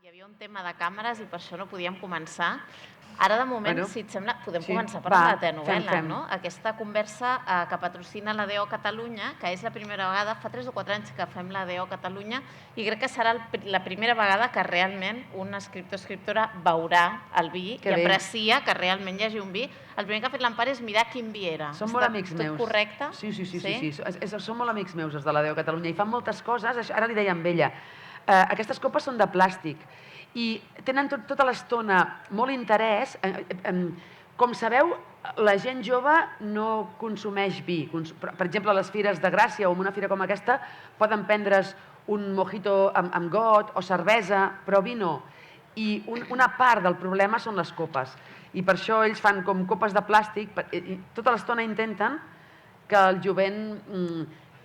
Hi havia un tema de càmeres i per això no podíem començar. Ara, de moment, si et sembla, podem començar per la telenovel·la, no? Aquesta conversa que patrocina la DO Catalunya, que és la primera vegada, fa 3 o 4 anys que fem la DO Catalunya, i crec que serà la primera vegada que realment un escriptor o escriptora veurà el vi i aprecia que realment hi hagi un vi. El primer que ha fet l'Empar és mirar quin vi era. Són molt amics meus. Tot correcte? Sí. Són molt amics meus, els de la DO Catalunya, i fan moltes coses. Ara li deia amb ella, aquestes copes són de plàstic i tenen tota l'estona molt interès. Com sabeu, la gent jove no consumeix vi. Per exemple, a les fires de Gràcia o en una fira com aquesta poden prendre's un mojito amb got o cervesa, però vi no. I una part del problema són les copes. I per això ells fan com copes de plàstic. Tota l'estona intenten que el jovent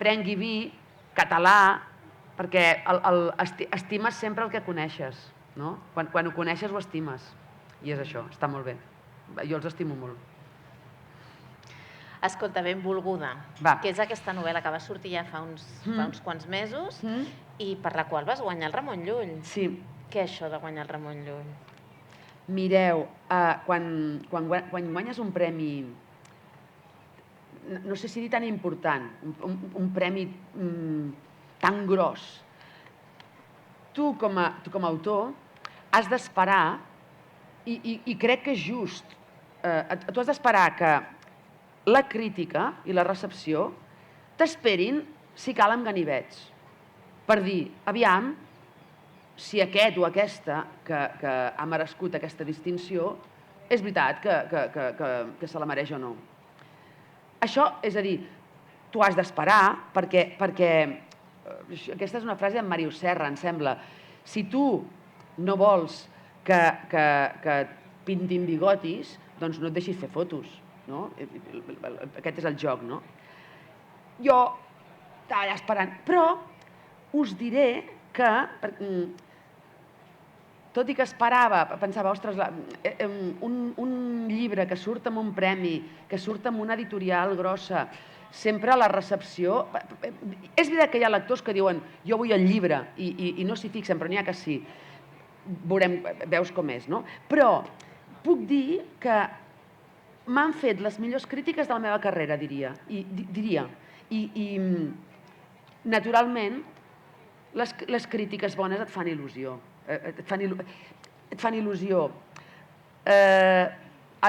prengui vi català, perquè estimes sempre el que coneixes. Quan ho coneixes ho estimes. I és això, està molt bé. Jo els estimo molt. Escolta, Benvolguda, que és aquesta novel·la que va sortir ja fa uns quants mesos i per la qual vas guanyar el Ramon Llull. Sí. Què és això de guanyar el Ramon Llull? Mireu, quan guanyes un premi, no sé si dir tan important, un premi tan gros, tu com a autor has d'esperar, i crec que és just, tu has d'esperar que la crítica i la recepció t'esperin, si cal, amb ganivets, per dir, aviam, si aquest o aquesta que ha merescut aquesta distinció és veritat que se la mereix o no. Això, és a dir, tu has d'esperar perquè aquesta és una frase d'en Màrius Serra, em sembla. Si tu no vols que et pintin bigotis, doncs no et deixis fer fotos. Aquest és el joc, no? Jo estava allà esperant, però us diré que, tot i que esperava, pensava, ostres, un llibre que surt amb un premi, que surt amb una editorial grossa, sempre la recepció... És veritat que hi ha lectors que diuen jo vull el llibre i no s'hi fixen, però n'hi ha que sí. Veus com és, no? Però puc dir que m'han fet les millors crítiques de la meva carrera, diria. I naturalment, les crítiques bones et fan il·lusió. Et fan il·lusió.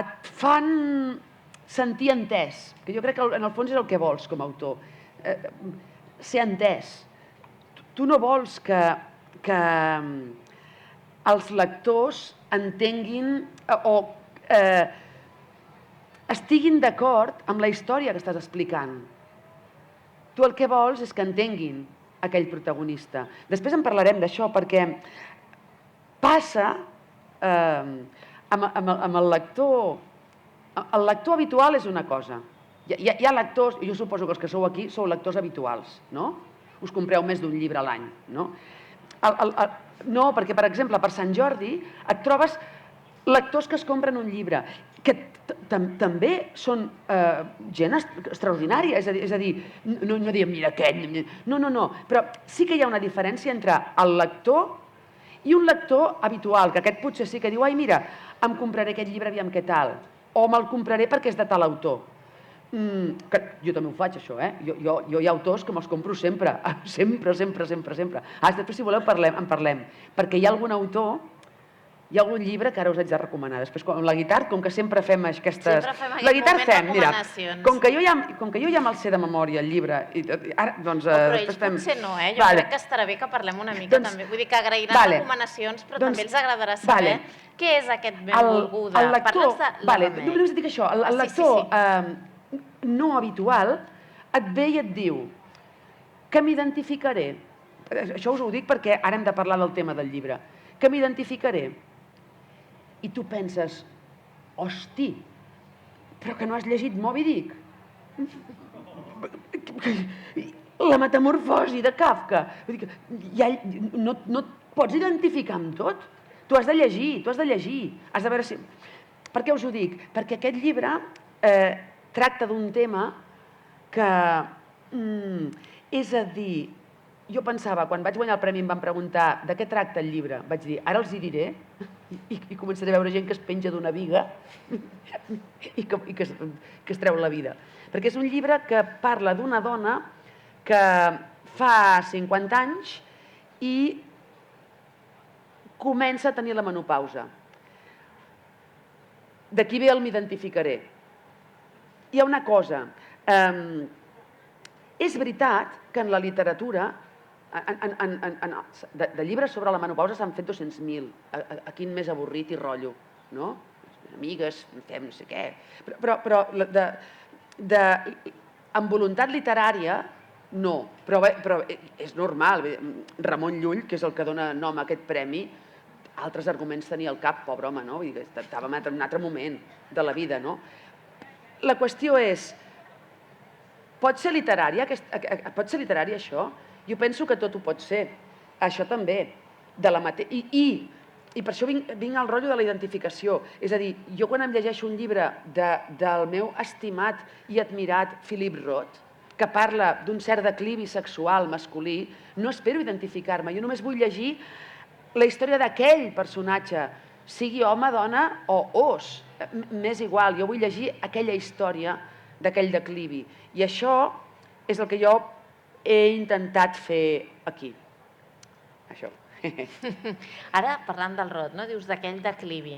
Et fan sentir entès, que jo crec que en el fons és el que vols com a autor, ser entès. Tu no vols que els lectors entenguin o estiguin d'acord amb la història que estàs explicant. Tu el que vols és que entenguin aquell protagonista. Després en parlarem d'això, perquè passa amb el lector. El lector habitual és una cosa. Hi ha lectors, jo suposo que els que sou aquí sou lectors habituals, no? Us compreu més d'un llibre a l'any, no? No, perquè, per exemple, per Sant Jordi et trobes lectors que es compren un llibre, que també són gent extraordinària, és a dir, no diem, mira aquest, no, però sí que hi ha una diferència entre el lector i un lector habitual, que aquest potser sí que diu, ai, mira, em compraré aquest llibre, aviam què tal, o me'l compraré perquè és de tal autor. Jo també ho faig, això, Jo hi ha autors que me'ls compro sempre, sempre. Després, si voleu, en parlem, perquè hi ha algun autor, hi ha algun llibre que ara us haig de recomanar. Després, amb la guitarra, com que sempre fem aquestes... La guitarra fem, mira, com que jo ja me'l sé de memòria, el llibre, doncs... Però ells potser no, Jo crec que estarà bé que parlem una mica també. Vull dir que agrairan recomanacions, però també els agradarà saber què és aquest Benvolguda. El lector... Només dic això, el lector no habitual et ve i et diu que m'identificaré. Això us ho dic perquè ara hem de parlar del tema del llibre. Que m'identificaré. I tu penses, hosti, però que no has llegit Moby Dick? La metamorfosi de Kafka. No et pots identificar amb tot? Tu has de llegir, has de veure si... Per què us ho dic? Perquè aquest llibre tracta d'un tema que, és a dir, jo pensava, quan vaig guanyar el premi em van preguntar de què tracta el llibre, vaig dir, ara els hi diré, i començaré a veure gent que es penja d'una viga i que es treu la vida. Perquè és un llibre que parla d'una dona que fa 50 anys i comença a tenir la menopausa. D'aquí ve el m'identificaré. Hi ha una cosa, és veritat que en la literatura, de llibres sobre la menopausa s'han fet 200.000, quin més avorrit i rotllo, no? Amigues, fem no sé què, però amb voluntat literària no, però és normal. Ramon Llull, que és el que dona nom a aquest premi, altres arguments tenia al cap, pobre home, no? Vull dir que estàvem en un altre moment de la vida, no? La qüestió és, pot ser literari això? Jo penso que tot ho pot ser, això també. I per això vinc al rotllo de la identificació. És a dir, jo quan em llegeixo un llibre del meu estimat i admirat Philip Roth, que parla d'un cert declivi sexual masculí, no espero identificar-me, jo només vull llegir la història d'aquell personatge, sigui home, dona o os, m'és igual, jo vull llegir aquella història d'aquell declivi. I això és el que jo he intentat fer aquí. Això. Ara, parlant del Roth, dius d'aquell declivi,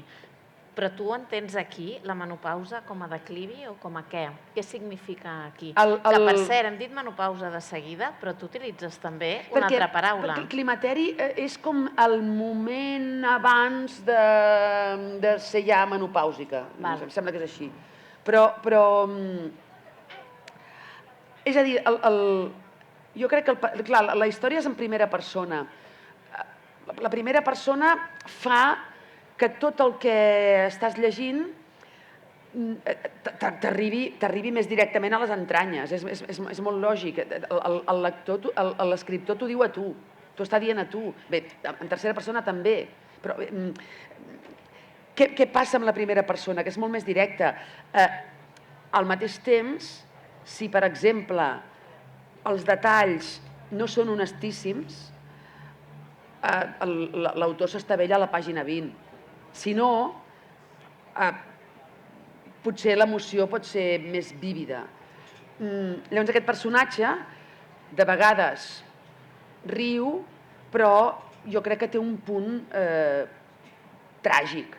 però tu entens aquí la menopausa com a declivi o com a què? Què significa aquí? Que, per cert, hem dit menopausa de seguida, però tu utilitzes també una altra paraula. Perquè el climateri és com el moment abans de ser ja menopàusica. Em sembla que és així. Però és a dir, jo crec que la història és en primera persona. La primera persona fa que tot el que estàs llegint t'arribi més directament a les entranyes. És molt lògic. L'escriptor t'ho diu a tu, t'ho està dient a tu. Bé, en tercera persona també. Però què passa amb la primera persona? Que és molt més directe. Al mateix temps, si, per exemple, els detalls no són honestíssims, l'autor s'estavella a la pàgina 20. Si no, potser l'emoció pot ser més vívida. Llavors aquest personatge, de vegades, riu, però jo crec que té un punt tràgic.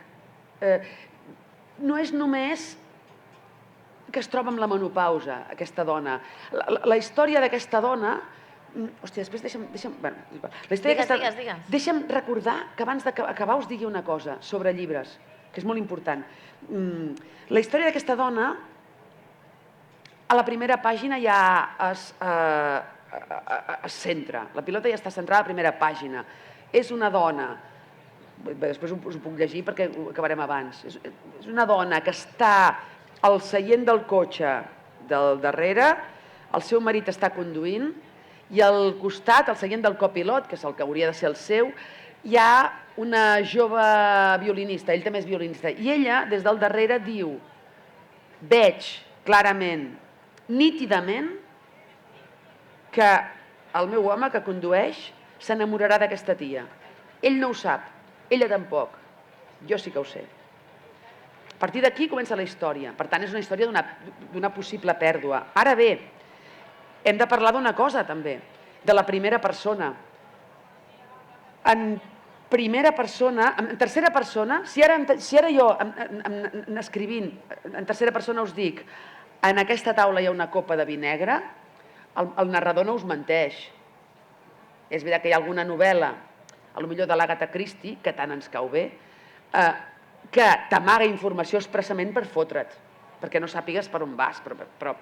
No és només que es troba amb la menopausa, aquesta dona. La història d'aquesta dona... Hòstia, després deixa'm recordar que abans d'acabar us digui una cosa sobre llibres, que és molt important. La història d'aquesta dona, a la primera pàgina ja es centra. La pilota ja està centrada a la primera pàgina. És una dona, després us ho puc llegir perquè ho acabarem abans, és una dona que està al seient del cotxe del darrere, el seu marit està conduint, i al costat, al seient del copilot, que és el que hauria de ser el seu, hi ha una jove violinista, ell també és violinista, i ella, des del darrere, diu: veig clarament, nítidament, que el meu home que condueix s'enamorarà d'aquesta tia. Ell no ho sap, ella tampoc, jo sí que ho sé. A partir d'aquí comença la història, per tant és una història d'una possible pèrdua. Ara bé, hem de parlar d'una cosa, també, de la primera persona. En primera persona, en tercera persona, si ara jo, escrivint en tercera persona, us dic en aquesta taula hi ha una copa de vi negre, el narrador no us menteix. És veritat que hi ha alguna novel·la, potser de l'Agatha Christie, que tant ens cau bé, que t'amaga informació expressament per fotre't, perquè no sàpigues per on vas, però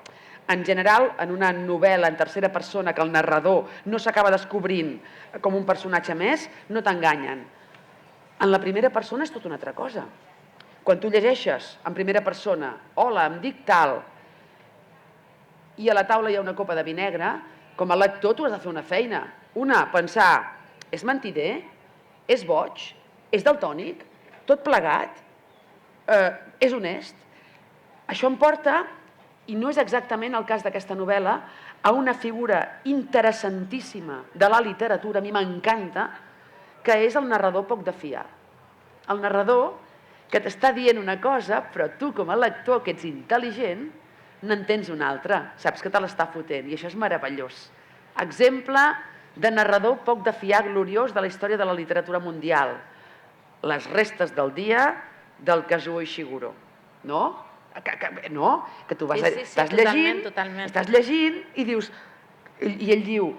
en general, en una novel·la en tercera persona que el narrador no s'acaba descobrint com un personatge més, no t'enganyen. En la primera persona és tot una altra cosa. Quan tu llegeixes en primera persona, hola, em dic tal, i a la taula hi ha una copa de vi negre, com a lector tu has de fer una feina. Una, pensar, és mentider? És boig? És daltònic? Tot plegat? És honest? Això em porta, i no és exactament el cas d'aquesta novel·la, a una figura interessantíssima de la literatura, a mi m'encanta, que és el narrador poc de fiar. El narrador que t'està dient una cosa, però tu com a lector, que ets intel·ligent, n'entens una altra, saps que te l'està fotent, i això és meravellós. Exemple de narrador poc de fiar gloriós de la història de la literatura mundial. Les restes del dia del Kazuo Ishiguro. No? Que tu estàs llegint i dius, i ell diu,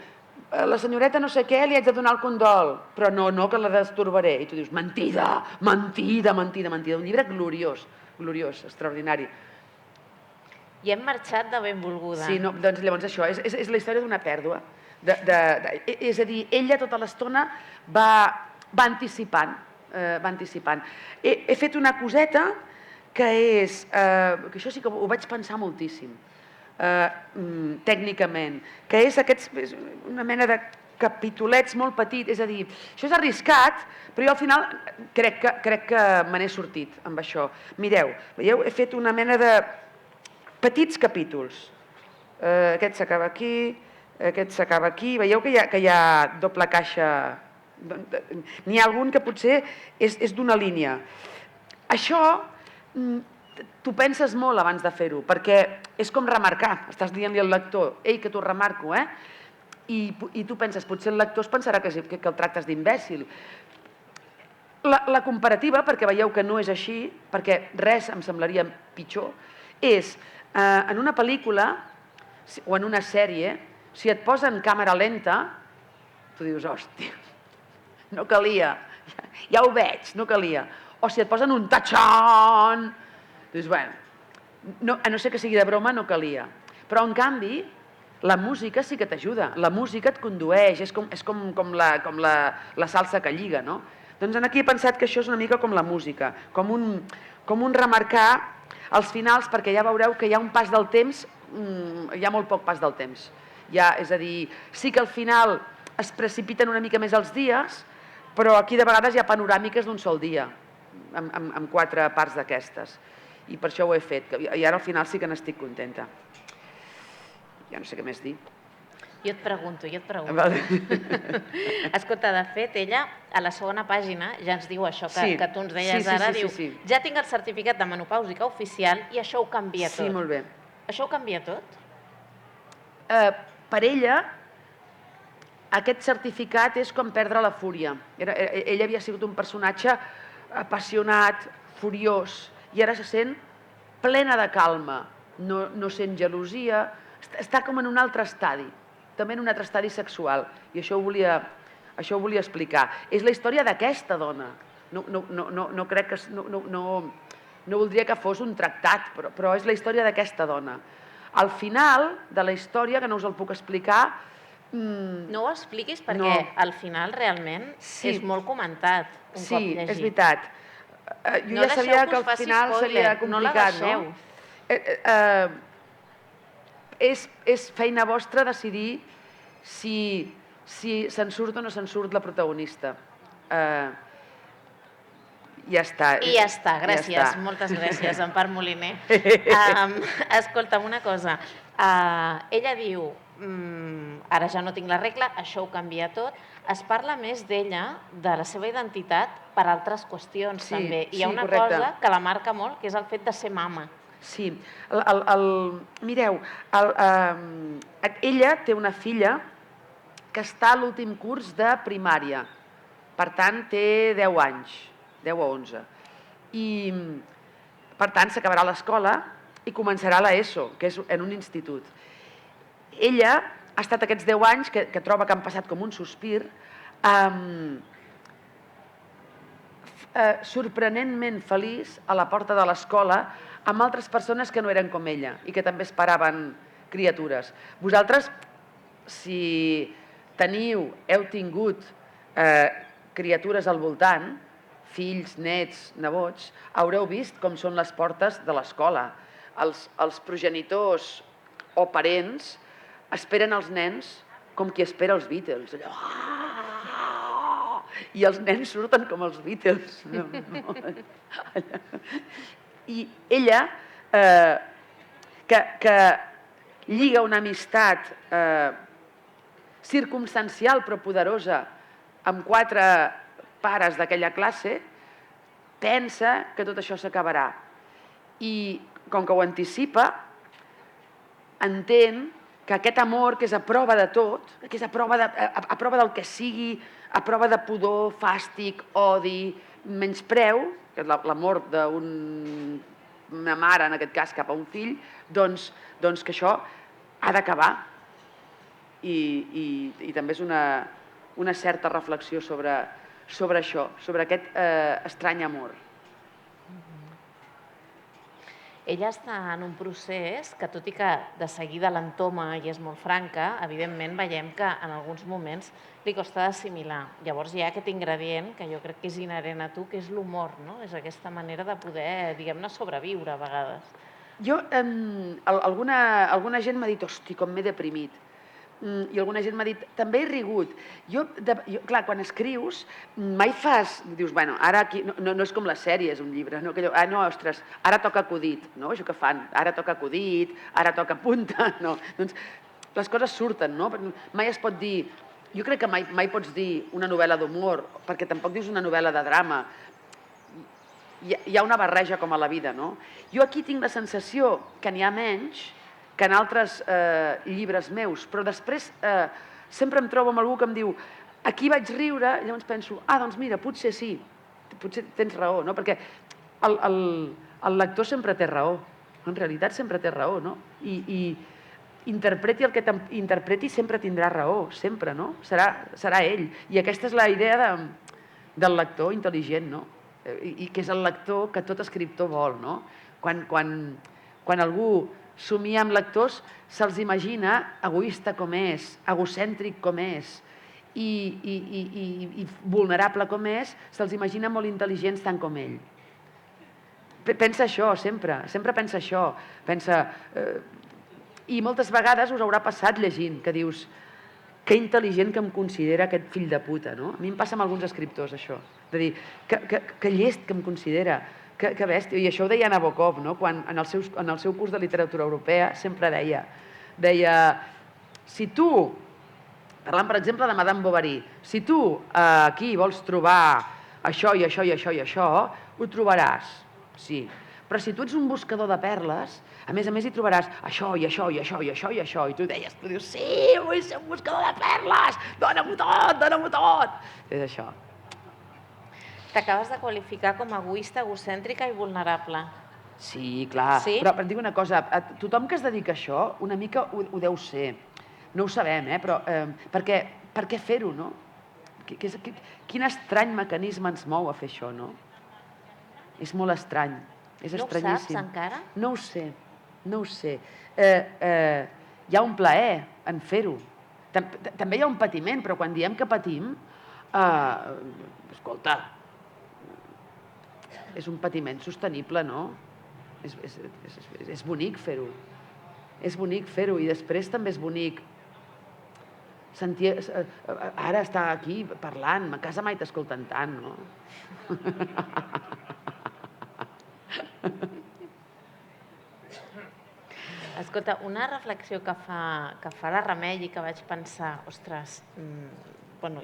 la senyoreta no sé què, li haig de donar el condol, però no, que la destorbaré. I tu dius, mentida, mentida. Un llibre gloriós, extraordinari. I hem marxat de benvolguda. Sí, doncs llavors això, és la història d'una pèrdua. És a dir, ella tota l'estona va anticipant. He fet una coseta que és, que això sí que ho vaig pensar moltíssim, tècnicament, que és una mena de capitolets molt petits, és a dir, això és arriscat, però jo al final crec que me n'he sortit amb això. Mireu, veieu, he fet una mena de petits capítols. Aquest s'acaba aquí, aquest s'acaba aquí, veieu que hi ha doble caixa, n'hi ha algun que potser és d'una línia. Això tu penses molt abans de fer-ho, perquè és com remarcar, estàs dient-li al lector, ei, que t'ho remarco, i tu penses, potser el lector es pensarà que el tractes d'imbècil. La comparativa, perquè veieu que no és així, perquè res em semblaria pitjor, és en una pel·lícula o en una sèrie, si et posen càmera lenta, tu dius, hòstia, no calia, ja ho veig, no calia. O si et posen un tachón, dius, bueno, a no ser que sigui de broma, no calia. Però, en canvi, la música sí que t'ajuda, la música et condueix, és com la salsa que lliga, no? Doncs aquí he pensat que això és una mica com la música, com un remarcar els finals, perquè ja veureu que hi ha un pas del temps, hi ha molt poc pas del temps. És a dir, sí que al final es precipiten una mica més els dies, però aquí de vegades hi ha panoràmiques d'un sol dia, amb 4 parts d'aquestes. I per això ho he fet, i ara al final sí que n'estic contenta. Ja no sé què més dir. Jo et pregunto. Escolta, de fet, ella a la segona pàgina ja ens diu això que tu ens deies ara, diu, ja tinc el certificat de menopàusica oficial i això ho canvia tot. Sí, molt bé. Això ho canvia tot? Per ella, aquest certificat és com perdre la fúria. Ella havia sigut un personatge apassionat, furiós, i ara se sent plena de calma, no sent gelosia, està com en un altre estadi, també en un altre estadi sexual, i això ho volia explicar. És la història d'aquesta dona. No crec que... No voldria que fos un tractat, però és la història d'aquesta dona. Al final de la història, que no us el puc explicar... No ho expliquis perquè al final realment és molt comentat un cop llegit. Sí, és veritat. Jo ja sabia que al final seria complicat, no? És feina vostra decidir si se'n surt o no se'n surt la protagonista. Ja està. I ja està, gràcies. Moltes gràcies, Empar Moliner. Escolta'm una cosa. Ella diu, ara ja no tinc la regla, això ho canvia tot. Es parla més d'ella, de la seva identitat, per altres qüestions també. I hi ha una cosa que la marca molt, que és el fet de ser mama. Sí. Mireu, ella té una filla que està a l'últim curs de primària. Per tant, té 10 anys, 10 o 11. I, per tant, s'acabarà l'escola i començarà l'ESO, que és en un institut. Ella ha estat aquests 10 anys, que troba que han passat com un sospir, sorprenentment feliç a la porta de l'escola amb altres persones que no eren com ella i que també esperaven criatures. Vosaltres, si heu tingut criatures al voltant, fills, nets, nebots, haureu vist com són les portes de l'escola. Els progenitors o parents esperen els nens com qui espera els Beatles. I els nens surten com els Beatles. I ella, que lliga una amistat circumstancial però poderosa amb 4 pares d'aquella classe, pensa que tot això s'acabarà. I com que ho anticipa, entén que aquest amor que és a prova de tot, que és a prova del que sigui, a prova de pudor, fàstic, odi, menyspreu, que és l'amor d'una mare, en aquest cas, cap a un fill, doncs que això ha d'acabar. I també és una certa reflexió sobre això, sobre aquest estrany amor. Ella està en un procés que, tot i que de seguida l'entoma i és molt franca, evidentment veiem que en alguns moments li costa d'assimilar. Llavors hi ha aquest ingredient que jo crec que és inherent a tu, que és l'humor, no? És aquesta manera de poder, diguem-ne, sobreviure a vegades. Jo, alguna gent m'ha dit, hosti, com m'he deprimit. I alguna gent m'ha dit, també he rigut. Clar, quan escrius, mai dius, bueno, ara aquí, no és com les sèries, un llibre, no, ostres, ara toca acudit, no? Això que fan, ara toca acudit, ara toca punta, no? Doncs les coses surten, no? Mai es pot dir, jo crec que mai pots dir una novel·la d'humor, perquè tampoc dius una novel·la de drama. Hi ha una barreja com a la vida, no? Jo aquí tinc la sensació que n'hi ha menys que en altres llibres meus, però després sempre em trobo amb algú que em diu aquí vaig riure, i llavors penso, doncs mira, potser sí, potser tens raó, no? Perquè el lector sempre té raó, en realitat sempre té raó, no? I interpreti el que interpreti sempre tindrà raó, sempre, no? Serà ell. I aquesta és la idea del lector intel·ligent, no? I que és el lector que tot escriptor vol, no? Quan algú somia amb lectors, se'ls imagina egoista com és, egocèntric com és i vulnerable com és, se'ls imagina molt intel·ligents tant com ell. Pensa això, sempre pensa això. I moltes vegades us haurà passat llegint, que dius, que intel·ligent que em considera aquest fill de puta, no? A mi em passa amb alguns escriptors, això. De dir, que llest que em considera, que bèstia. I això ho deia Nabokov, no? Quan en el seu curs de literatura europea sempre deia, si tu, parlant per exemple de Madame Bovary, si tu aquí vols trobar això i això i això i això, ho trobaràs, sí. Però si tu ets un buscador de perles, a més hi trobaràs això i això i això i això i això, i tu dius, sí, vull ser un buscador de perles, dóna-m'ho tot, dóna-m'ho tot. És això. T'acabes de qualificar com a egoista, egocèntrica i vulnerable. Sí, clar. Sí? Però et dic una cosa, tothom que es dedica a això una mica ho deu ser. No ho sabem, però per què fer-ho, no? Quin estrany mecanisme ens mou a fer això, no? És molt estrany, és estranyíssim. No ho saps encara? No ho sé. Hi ha un plaer en fer-ho. També hi ha un patiment, però quan diem que patim, escolta, és un patiment sostenible, no? És bonic fer-ho. És bonic fer-ho i després també és bonic sentir... Ara estar aquí parlant, a casa mai t'escolten tant, no? Escolta, una reflexió que fa la Remei i que vaig pensar, ostres,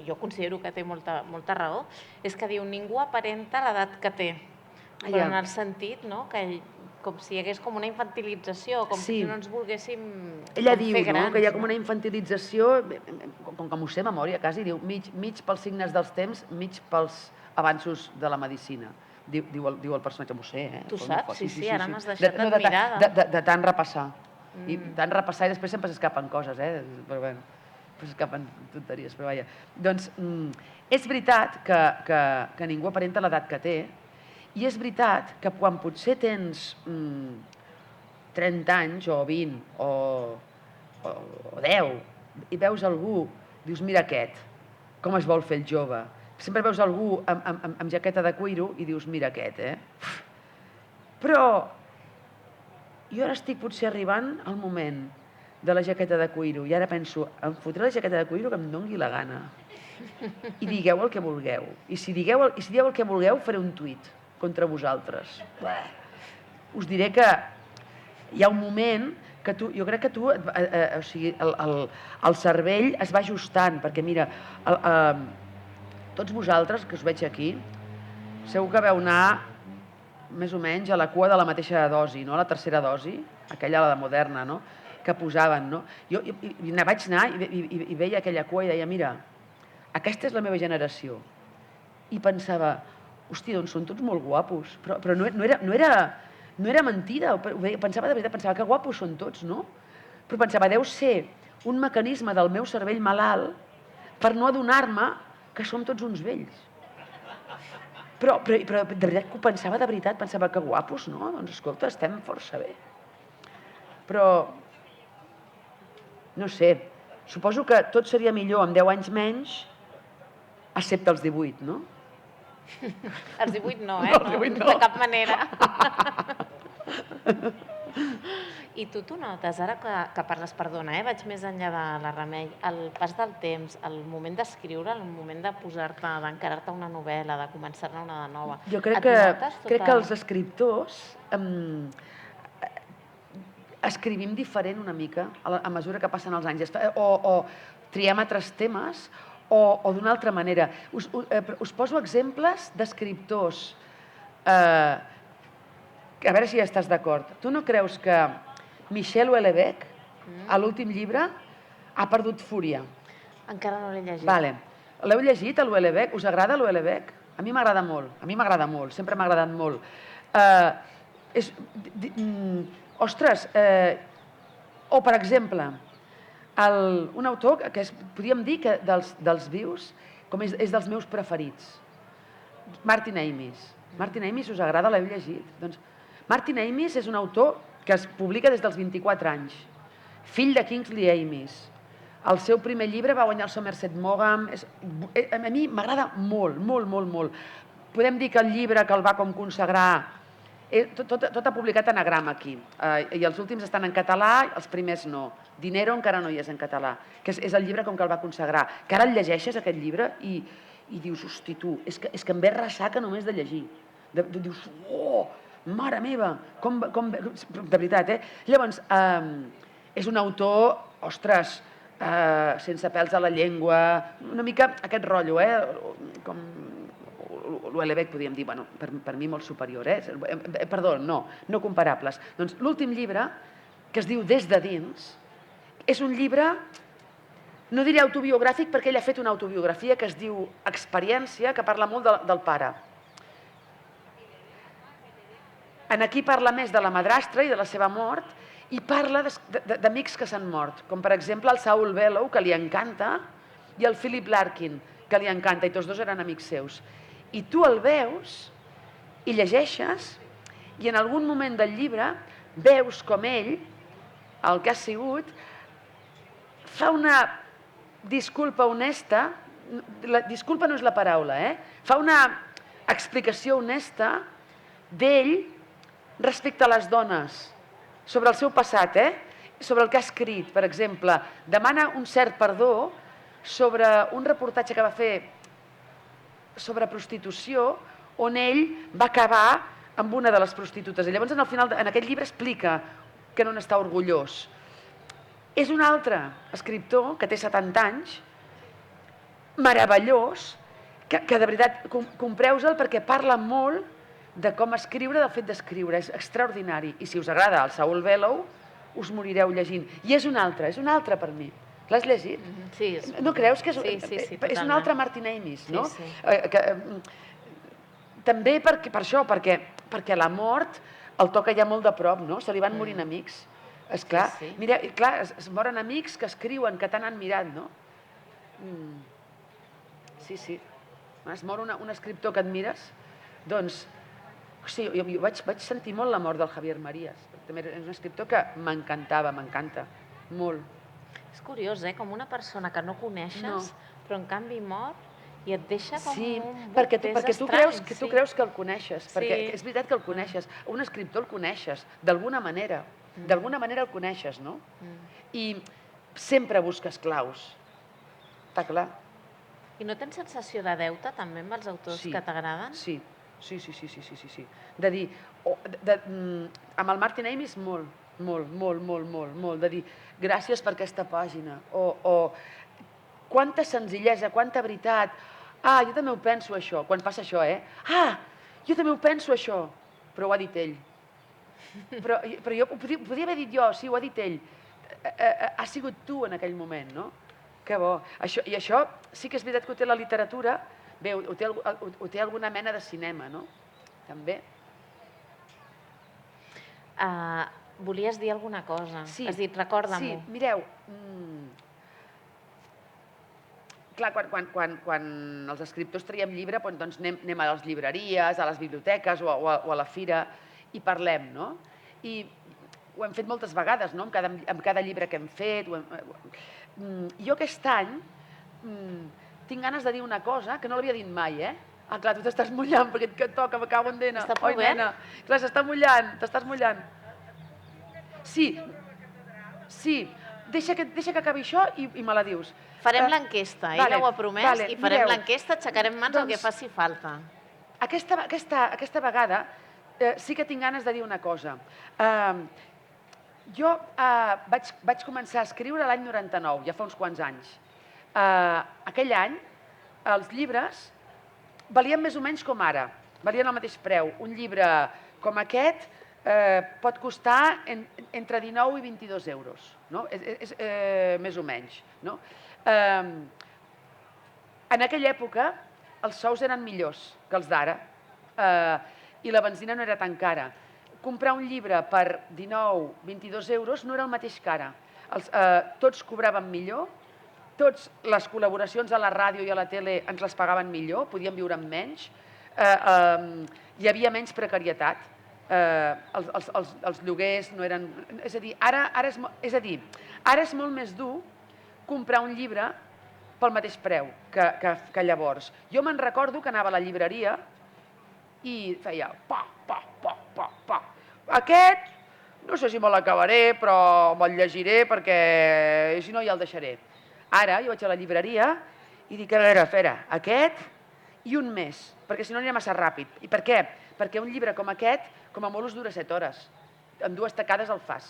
jo considero que té molta raó, és que diu, ningú aparenta l'edat que té, però en el sentit que com si hi hagués com una infantilització, com si no ens volguéssim fer grans. Ella diu que hi ha com una infantilització, com que m'ho sé a memòria quasi, diu mig pels signes dels temps, mig pels avanços de la medicina. Diu el personatge, m'ho sé. Tu saps? Sí, ara m'has deixat admirada. De tant repassar. I tant repassar i després sempre s'escapen coses, però bé, s'escapen tonteries, però vaja. Doncs és veritat que ningú aparenta l'edat que té, i és veritat que quan potser tens 30 anys o 20 o 10 i veus algú, dius, mira aquest, com es vol fer el jove. Sempre veus algú amb jaqueta de cuiro i dius, mira aquest, Però jo ara estic potser arribant al moment de la jaqueta de cuiro i ara penso, em fotré la jaqueta de cuiro que em dongui la gana. I digueu el que vulgueu. I si dieu el que vulgueu, faré un tuit contra vosaltres. Us diré que hi ha un moment jo crec que tu, o sigui, el cervell es va ajustant, perquè mira, tots vosaltres que us veig aquí, segur que veu anar més o menys a la cua de la mateixa dosi, no? La tercera dosi, aquella, la moderna, no? Que posaven, no? Jo vaig anar i veia aquella cua i deia, mira, aquesta és la meva generació. I pensava, hòstia, doncs són tots molt guapos, però no era mentida, pensava de veritat, pensava que guapos són tots, no? Però pensava, deu ser un mecanisme del meu cervell malalt per no adonar-me que som tots uns vells. Però de veritat que ho pensava de veritat, pensava que guapos, no? Doncs escolta, estem força bé. Però, no sé, suposo que tot seria millor amb 10 anys menys, excepte els 18, no? Els 18 no, eh? No, de cap manera. I tu notes, ara que parles, perdona, vaig més enllà de la Remei, el pas del temps, el moment d'escriure, el moment de posar-te, d'encarar-te una novel·la, de començar-ne una de nova. Jo crec que els escriptors escrivim diferent una mica a mesura que passen els anys, o triem altres temes, o d'una altra manera. Us poso exemples d'escriptors, a veure si ja estàs d'acord. Tu no creus que Michel Houellebecq, a l'últim llibre, ha perdut fúria? Encara no l'he llegit. Vale. L'heu llegit, el Houellebecq? Us agrada l'Houellebecq? A mi m'agrada molt, sempre m'ha agradat molt. Ostres, o per exemple, un autor que podríem dir que dels vius és dels meus preferits, Martin Amis. Martin Amis us agrada? L'heu llegit? Doncs Martin Amis és un autor que es publica des dels 24 anys, fill de Kingsley Amis. El seu primer llibre va guanyar el Somerset Maugham. A mi m'agrada molt, molt, molt, molt. Podem dir que el llibre que el va com consagrar, tot ha publicat anagrama aquí, i els últims estan en català, els primers no. Dinero encara no hi és en català, que és el llibre com que el va consagrar. Que ara el llegeixes, aquest llibre, i dius, hosti, tu, és que em ve ressaca només de llegir. Dius, oh, mare meva, de veritat, Llavors, és un autor, ostres, sense pèls a la llengua, una mica aquest rotllo, com l'Houellebecq podríem dir, bueno, per mi molt superior, perdó, no comparables. Doncs l'últim llibre, que es diu Des de dins, és un llibre, no diré autobiogràfic perquè ell ha fet una autobiografia que es diu Experiència, que parla molt del pare. Aquí parla més de la madrastra i de la seva mort, i parla d'amics que s'han mort, com per exemple el Saul Bellow, que li encanta, i el Philip Larkin, que li encanta, i tots dos eren amics seus. I tu el veus i llegeixes, i en algun moment del llibre veus com ell, el que ha sigut, fa una disculpa honesta, disculpa no és la paraula, fa una explicació honesta d'ell respecte a les dones, sobre el seu passat, sobre el que ha escrit. Per exemple, demana un cert perdó sobre un reportatge que va fer sobre prostitució, on ell va acabar amb una de les prostitutes. I llavors, al final, en aquest llibre explica que no n'està orgullós. És un altre escriptor que té 70 anys, meravellós, que de veritat compreu-se'l perquè parla molt de com escriure, del fet d'escriure. És extraordinari. I si us agrada el Saul Bellow, us morireu llegint. I és un altre per mi. L'has llegit? Sí. No creus que és un altre Martin Amis, no? També per això, perquè la mort el toca ja molt de prop, no? Se li van morint amics. Esclar, mira, es moren amics que escriuen, que t'han admirat, no? Sí. Es mor un escriptor que admires, doncs, sí, jo vaig sentir molt la mort del Javier Marías. També és un escriptor que m'encantava, m'encanta, molt. És curiós, com una persona que no coneixes, però en canvi mor i et deixa com un perquè tu creus que el coneixes, perquè és veritat que el coneixes. Un escriptor el coneixes, d'alguna manera el coneixes, no? I sempre busques claus, està clar. I no tens sensació de deute també amb els autors que t'agraden? Sí. De dir, amb el Martin Amis molt, molt, de dir gràcies per aquesta pàgina, o quanta senzillesa, quanta veritat, jo també ho penso això, quan passa això, jo també ho penso això, però ho ha dit ell. Però jo ho podia haver dit jo, sí, ho ha dit ell. Ha sigut tu en aquell moment, no? Que bo. I això sí que és veritat que ho té la literatura, bé, ho té alguna mena de cinema, no? També. Volies dir alguna cosa? Sí. Has dit, recorda-m'ho. Sí, mireu, clar, quan els escriptors traiem llibre, doncs anem a les llibreries, a les biblioteques o a la fira i parlem, no? I ho hem fet moltes vegades, no? Amb cada llibre que hem fet. Jo aquest any tinc ganes de dir una cosa que no l'havia dit mai, clar, tu t'estàs mullant perquè et toca, me cago en dena. Està plovent? Clar, s'està mullant, t'estàs mullant. Sí, deixa que acabi això i me la dius. Farem l'enquesta, ella ho ha promès, i farem l'enquesta, aixecarem mans el que faci falta. Aquesta vegada sí que tinc ganes de dir una cosa. Jo vaig començar a escriure l'any 99, ja fa uns quants anys. Aquell any els llibres valien més o menys com ara, valien al mateix preu. Un llibre com aquest pot costar entre 19 i 22 euros, més o menys. En aquella època els sous eren millors que els d'ara i la benzina no era tan cara. Comprar un llibre per 19-22 euros no era el mateix que ara. Tots cobraven millor, totes les col·laboracions a la ràdio i a la tele ens les pagaven millor, podíem viure amb menys, hi havia menys precarietat, els lloguers no eren... És a dir, ara és molt més dur comprar un llibre pel mateix preu que llavors. Jo me'n recordo que anava a la llibreria i feia pa. Aquest, no sé si me l'acabaré, però me'l llegiré perquè si no ja el deixaré. Ara jo vaig a la llibreria i dic, a veure, aquest i un més, perquè si no anirà massa ràpid. I per què? Perquè un llibre com aquest, com a molt us dura 7 hores. Amb 2 tacades el fas.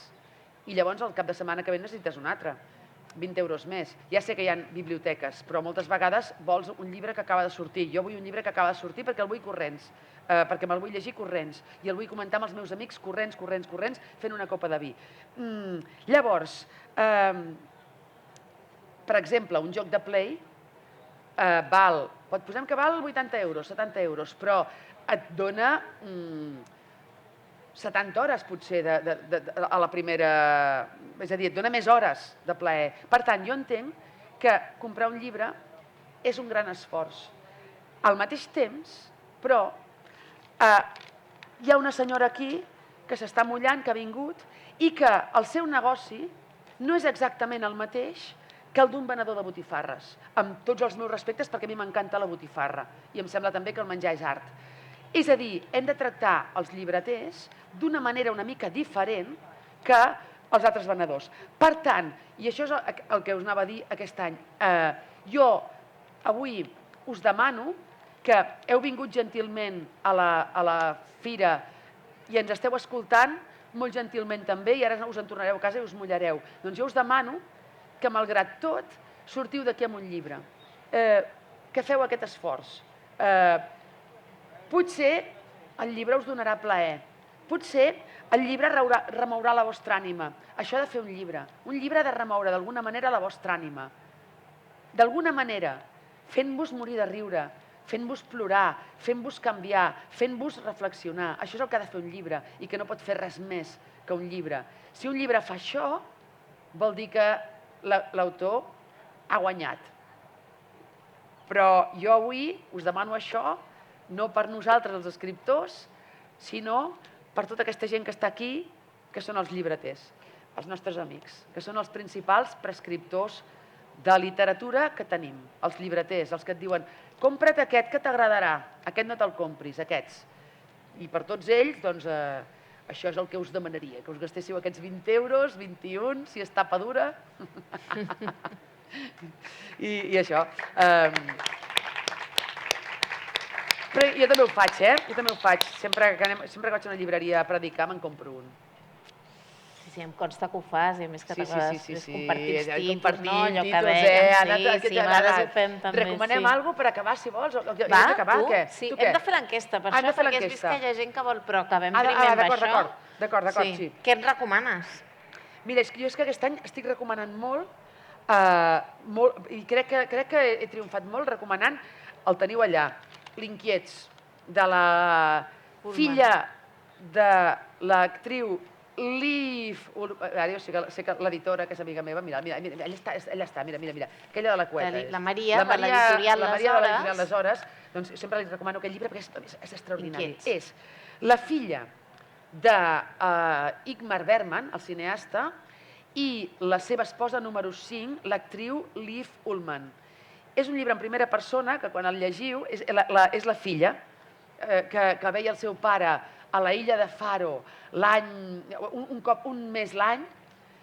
I llavors al cap de setmana que ve necessites un altre. 20 euros més. Ja sé que hi ha biblioteques, però moltes vegades vols un llibre que acaba de sortir. Jo vull un llibre que acaba de sortir perquè el vull corrents, perquè me'l vull llegir corrents, i el vull comentar amb els meus amics corrents, fent una copa de vi. Llavors, per exemple, un joc de Play posem que val 80 euros, 70 euros, però et dona 70 hores potser a la primera... És a dir, et dona més hores de plaer. Per tant, jo entenc que comprar un llibre és un gran esforç. Al mateix temps, però, hi ha una senyora aquí que s'està mullant, que ha vingut, i que el seu negoci no és exactament el mateix que el d'un venedor de botifarres. Amb tots els meus respectes, perquè a mi m'encanta la botifarra, i em sembla també que el menjar és art. És a dir, hem de tractar els llibreters d'una manera una mica diferent que els altres venedors. Per tant, i això és el que us anava a dir aquest any, jo avui us demano que heu vingut gentilment a la fira i ens esteu escoltant molt gentilment també, i ara us en tornareu a casa i us mullareu. Doncs jo us demano que, malgrat tot, sortiu d'aquí amb un llibre, que feu aquest esforç. Potser el llibre us donarà plaer, potser el llibre remourà la vostra ànima. Això ha de fer un llibre ha de remoure d'alguna manera la vostra ànima. D'alguna manera, fent-vos morir de riure, fent-vos plorar, fent-vos canviar, fent-vos reflexionar. Això és el que ha de fer un llibre i que no pot fer res més que un llibre. Si un llibre fa això, vol dir que l'autor ha guanyat. Però jo avui us demano això, no per nosaltres els escriptors, sinó per tota aquesta gent que està aquí, que són els llibreters, els nostres amics, que són els principals prescriptors de literatura que tenim, els llibreters, els que et diuen compra't aquest que t'agradarà, aquest no te'l compris, aquests. I per tots ells, doncs, això és el que us demanaria, que us gastéssiu aquests 20 euros, 21, si és tapa dura. I això. Però jo també ho faig, Jo també ho faig. Sempre que vaig a una llibreria a predicar me'n compro un. Sí, em consta que ho fas, i a més que t'agrada després compartir els títols, compartim allò que títols, dèiem, sí, a vegades ho fem també. Recomanem alguna cosa per acabar, si vols? Va, tu? Sí, hem de fer l'enquesta, per això, perquè has vist que hi ha gent que vol, però acabem primer amb això. D'acord, sí. Què ens recomanes? Mira, jo és que aquest any estic recomanant molt, i crec que he triomfat molt recomanant, el teniu allà, L'Inquiets, de la filla de l'actriu Liv... Ara jo sé que l'editora, que és amiga meva, mira, allà està, mira, aquella de la cueta. La Maria, de l'editorial Les Hores, doncs sempre li recomano aquest llibre perquè és extraordinari. És la filla d'Igmar Bergman, el cineasta, i la seva esposa número 5, l'actriu Liv Ullmann. És un llibre en primera persona que quan el llegiu és la filla que veia el seu pare a la illa de Faro un mes l'any.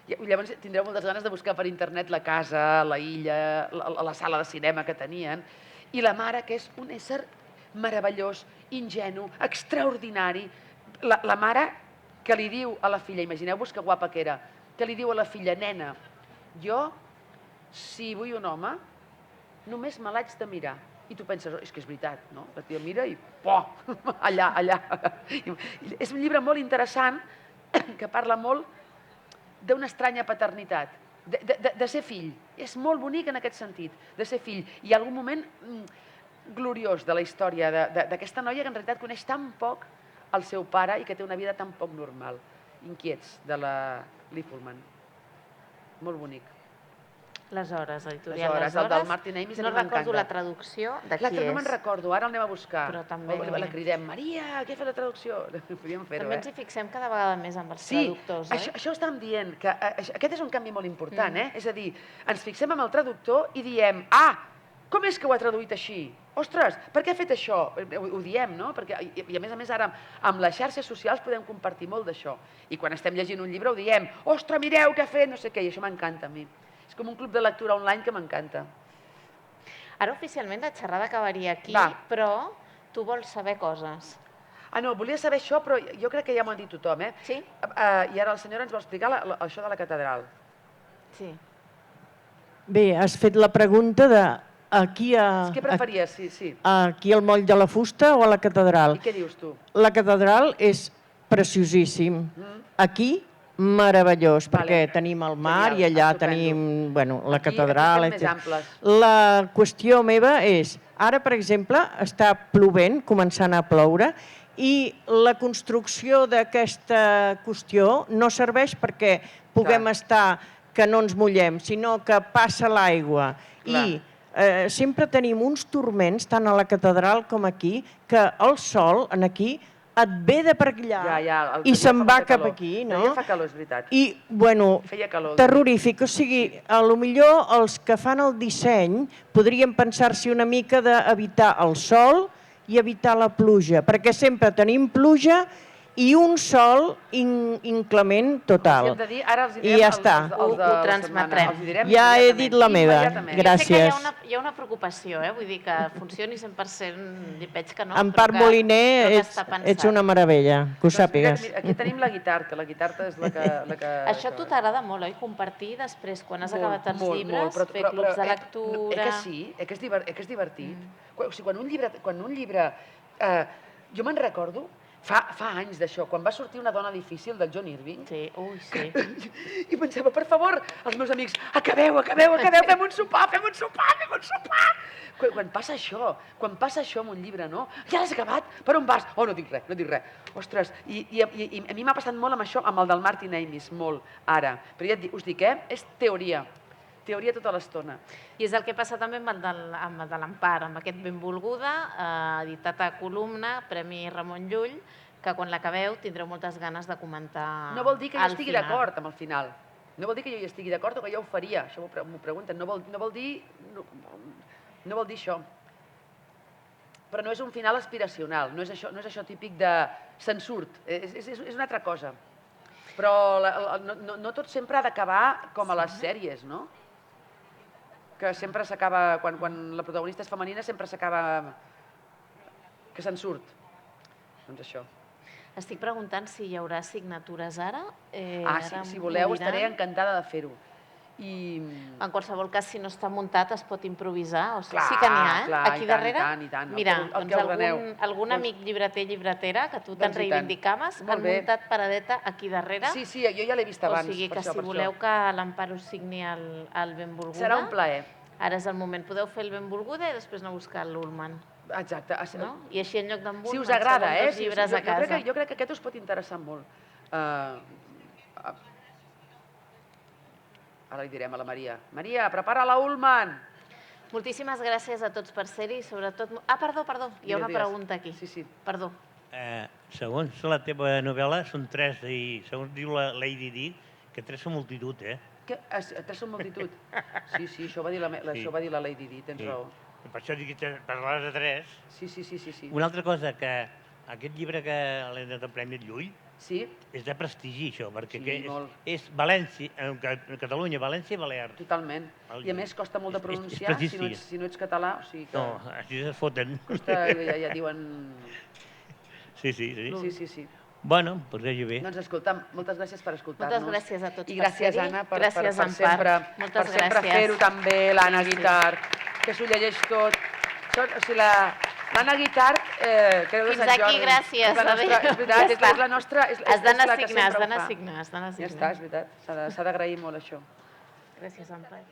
Llavors tindreu moltes ganes de buscar per internet la casa, la illa, la sala de cinema que tenien. I la mare, que és un ésser meravellós, ingenu, extraordinari. La mare que li diu a la filla, imagineu-vos que guapa que era, que li diu a la filla, nena, jo, si vull un home, només me l'haig de mirar. I tu penses, és que és veritat, no? La tia mira i, allà. És un llibre molt interessant que parla molt d'una estranya paternitat, de ser fill. És molt bonic en aquest sentit, de ser fill. Hi ha algun moment gloriós de la història d'aquesta noia que en realitat coneix tan poc el seu pare i que té una vida tan poc normal. Inquiets, de la Liv Ullmann. Molt bonic. Les Hores, editorial Les Hores. El del Martin Amis a mi m'encanta. No recordo la traducció de qui és. No me'n recordo, ara l'anem a buscar. Però també... La cridem, Maria, què fa la traducció? Podríem fer-ho, També ens hi fixem cada vegada més amb els traductors, Sí, això estàvem dient, que aquest és un canvi molt important, És a dir, ens fixem amb el traductor i diem, com és que ho ha traduït així? Ostres, per què ha fet això? Ho diem, no? I a més ara amb les xarxes socials podem compartir molt d'això. I quan estem llegint un llibre ho diem, ostres, mireu què ha fet, no sé què, i això m'encanta a mi. És com un club de lectura online que m'encanta. Ara oficialment la xerrada acabaria aquí, però tu vols saber coses. No, volia saber això, però jo crec que ja m'ho ha dit tothom, Sí? I ara la senyora ens va explicar això de la catedral. Sí. Bé, has fet la pregunta de aquí Què preferies, sí. Aquí al moll de la Fusta o a la catedral? I què dius tu? La catedral és preciosíssim. Aquí, meravellós, perquè tenim el mar i allà tenim la catedral. Aquí estem més amples. La qüestió meva és, ara, per exemple, està plovent, començant a ploure, i la construcció d'aquesta qüestió no serveix perquè puguem estar, que no ens mullem, sinó que passa l'aigua. I sempre tenim uns turments, tant a la catedral com aquí, que el sol, aquí, et ve de per allà i se'n va cap aquí, no? Ja fa calor, és veritat. I, terrorífic. O sigui, potser els que fan el disseny podrien pensar-s'hi una mica d'evitar el sol i evitar la pluja, perquè sempre tenim pluja i un sol inclement total. I ja està. Ho transmetrem. Ja he dit la meva. Gràcies. Sé que hi ha una preocupació, vull dir que funcioni 100%, veig que no. Empar Moliner, ets una meravella, que ho sàpigues. Aquí tenim la guitarra, que la guitarra és la que... Això a tu t'agrada molt, oi? Compartir després, quan has acabat els llibres, fer clubs de lectura... Sí, que és divertit. O sigui, quan un llibre... Jo me'n recordo, fa anys d'això, quan va sortir Una dona difícil del John Irving. Sí, sí. I pensava, per favor, els meus amics, acabeu, fem un sopar. Quan passa això amb un llibre, no? Ja l'has acabat? Per on vas? No dic res. Ostres, i a mi m'ha passat molt amb això, amb el del Martin Amis, molt, ara. Però ja us dic, és teoria tota l'estona. I és el que passa també amb el de l'Empar, amb aquest Benvolguda, editat a Columna, Premi Ramon Llull, que quan l'acabeu tindreu moltes ganes de comentar. No vol dir que jo estigui d'acord amb el final. No vol dir que jo hi estigui d'acord o que jo ho faria. Això m'ho pregunten. No vol dir això. Però no és un final aspiracional. No és això típic de se'n surt. És una altra cosa. Però no tot sempre ha d'acabar com a les sèries, no? Que sempre s'acaba, quan la protagonista és femenina, sempre s'acaba que se'n surt. Doncs això. Estic preguntant si hi haurà signatures ara. Si voleu, estaré encantada de fer-ho. En qualsevol cas, si no està muntat, es pot improvisar. Sí Clar, que n'hi ha, clar, aquí darrere. i tant. Mira, El que ordeneu. algun amic llibreter, llibretera, que tu te'n reivindicaves, han muntat paradeta aquí darrere. Sí, jo ja l'he vist abans. O sigui que si voleu que l'Amparo signi el Benvolguda... Serà un plaer. Ara és el moment. Podeu fer el Benvolguda i després anar a buscar l'Ullman. Exacte. I així en lloc d'en Bullman... Si us agrada, dos llibres a casa. Jo crec que aquest us pot interessar molt. Ara li direm a la Maria. Maria, prepara la Ullman! Moltíssimes gràcies a tots per ser-hi, sobretot... Perdó, hi ha una pregunta aquí. Sí. Perdó. Segons la teva novel·la, són 3, i segons diu la Lady Di, que 3 són multitud, Tres són multitud? Sí, això va dir la Lady Di, tens raó. Per això dic que parlaràs de 3. Sí. Una altra cosa, que aquest llibre que l'he donat el Premi Llull, sí? És de prestigi, això, perquè és València, Catalunya, València i Balears. Totalment. I a més costa molt de pronunciar si no ets català. No, així es foten. Ja diuen... Sí. Bueno, doncs vagi bé. Doncs escolta, moltes gràcies per escoltar-nos. Moltes gràcies a tots per ser-hi. I gràcies, Anna, per sempre fer-ho tan bé, l'Anna Guitart, que s'ho llegeix tot. L'Anna Guitart, creu de Sant Jordi. Fins aquí, gràcies. És veritat, és la nostra... Has d'anar a signar, has d'anar a signar. Ja està, és veritat. S'ha d'agrair molt, això. Gràcies, Ampar.